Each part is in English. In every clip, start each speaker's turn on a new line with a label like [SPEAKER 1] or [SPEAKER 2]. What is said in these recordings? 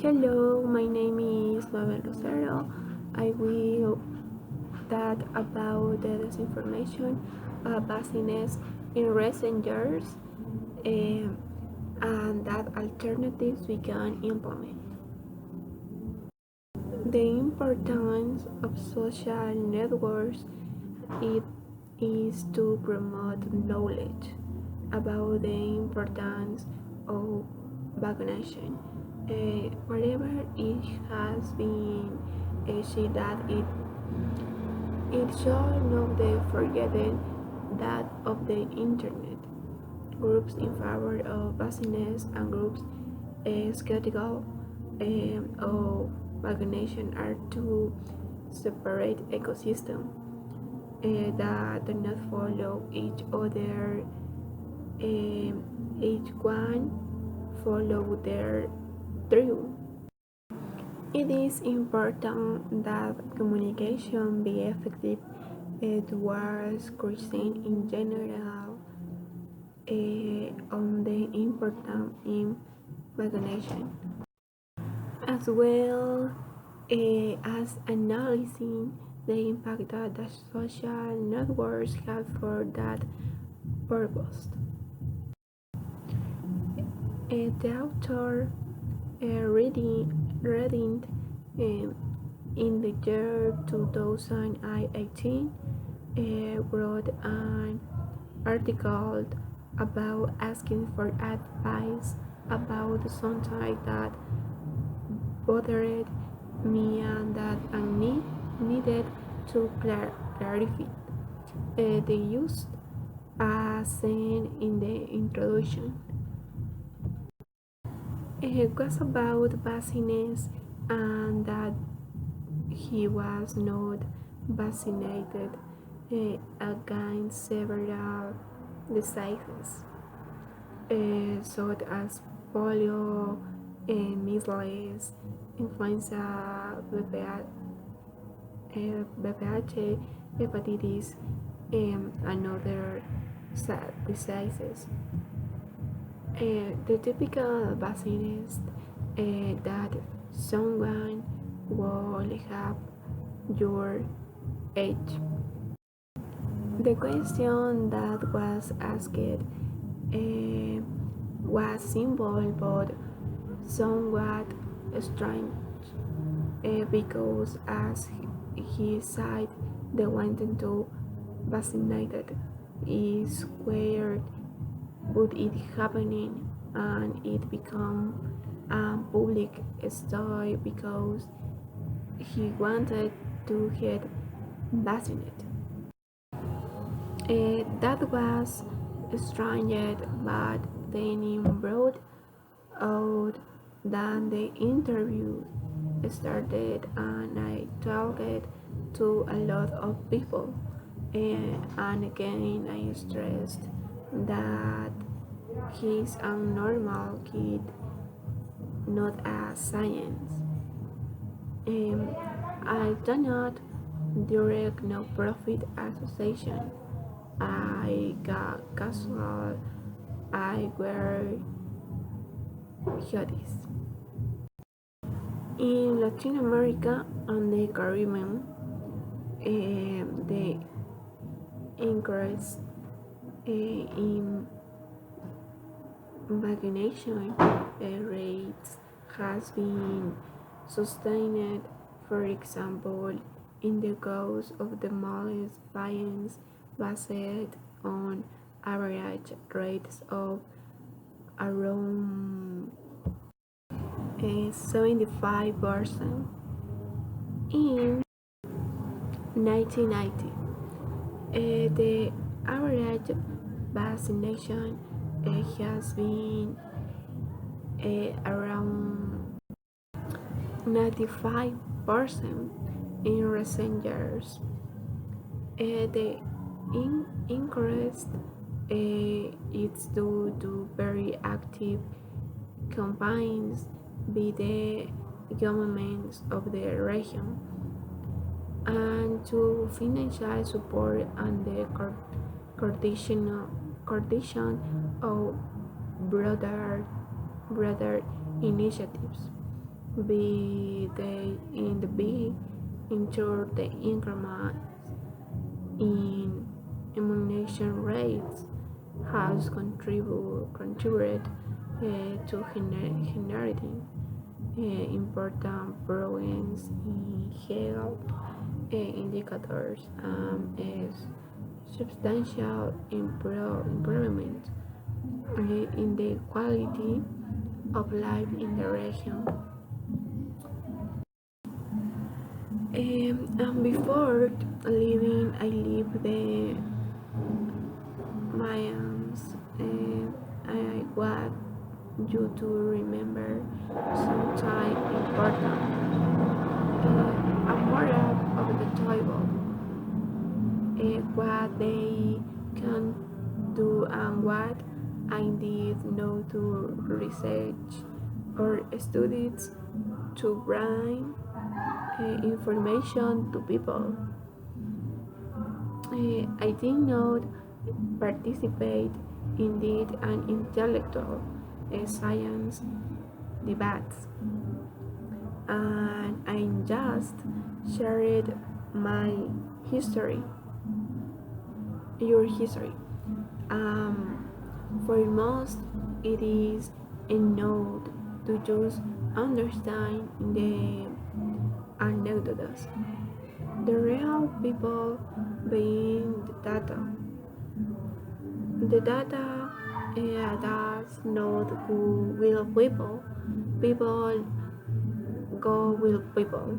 [SPEAKER 1] Hello, my name is Mabel Rosero. I will talk about the disinformation, biasness in recent years, um, and that alternatives we can implement. The importance of social networks it is to promote knowledge about the importance of vaccination. Wherever it has been said that it should not be forgotten that of the internet. Groups in favor of vaccines and groups skeptical of vaccination are two separate ecosystems that do not follow each other. Each one follow their truth. It is important that communication be effective towards Christian in general on the importance in vaccination, as well as analyzing the impact that the social networks have for that purpose. The author reading in the year 2018 wrote an article about asking for advice about something that bothered me and that I needed to clarify. They used a saying in the introduction. It was about vaccines and that he was not vaccinated against several diseases, such as polio, measles, influenza, VPH, hepatitis, and other diseases. The typical vaccine is that someone will have your age. The question that was asked was simple but somewhat strange because, as he said, the wanting to vaccinated is where would it happening, and it become a public story because he wanted to get vaccinated. That was strange, but then he brought out that the interview started and I talked to a lot of people. And again, I stressed that he's a normal kid, not a science. I do not direct no profit association. I got casual. I wear hoodies. In Latin America and the Caribbean, the increase in vaccination rates has been sustained. For example, in the case of the most patients based on average rates of around 75% in 1990. The average vaccination has been around 95% in recent years. The increase is due to very active campaigns by the governments of the region and to financial support and the coordination of broader initiatives. be they in the B ensure the increment in immunization rates has contributed to generating important progress in health indicators is substantial improvement in the quality of life in the region. And before leaving, I leave the Mayans. I want you to remember sometime important. A moral of the table. What they can do and what I did know to research or studies to bring information to people. I did not participate in an intellectual science debates, and I just shared my history, your history. Um, for most, it is enough to just understand the anecdotes, the real people being the data. The data does not go with people. People go with people.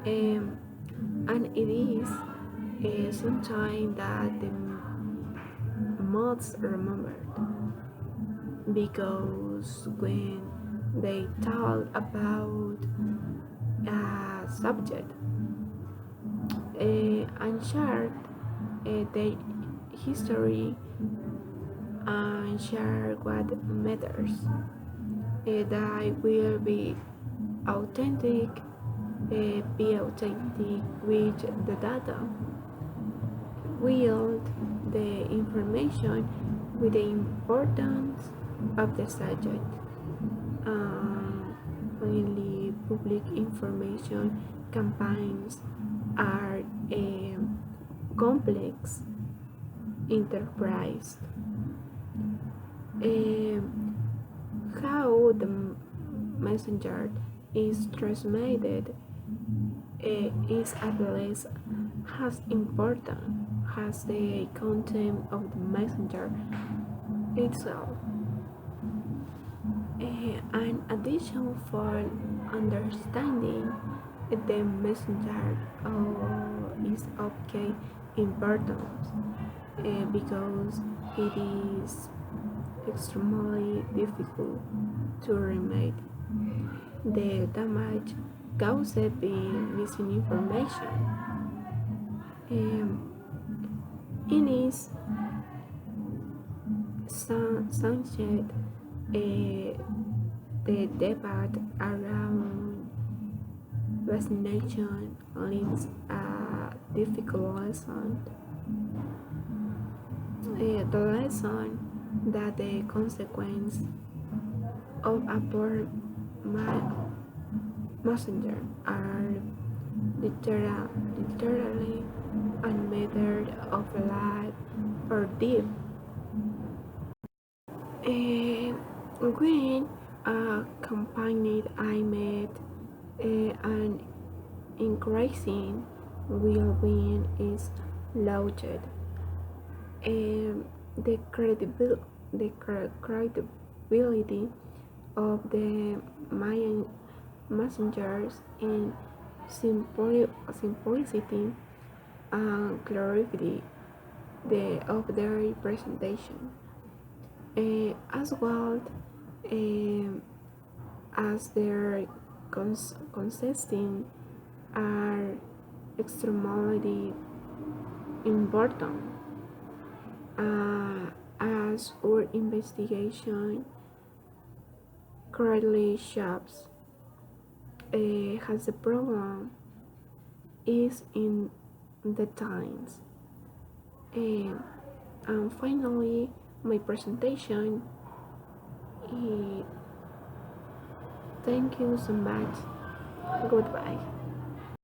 [SPEAKER 1] Um, and it is sometimes that the most remembered because when they talk about a subject and share their history and share what matters. That will authentic, be authentic with the data, wield the information with the importance of the subject. Finally, public information campaigns are a complex enterprise. How the messenger is transmitted is at least as important as the content of the messenger itself. An addition for understanding the messenger is of key importance because it is extremely difficult to remedy the damage caused by misinformation. Um, it is sanctioned the debate around vaccination leaves a difficult lesson. The lesson that the consequence of a poor messenger are literally a matter of life or death. When a company I met an increasing well-being is launched, the credibility of the Mayan messengers in simplicity and clarity of their presentation, as well um, as their consisting are extremely important as our investigation currently shows. Has the problem is in the times. Um, and finally, my presentation Thank you so much. Goodbye.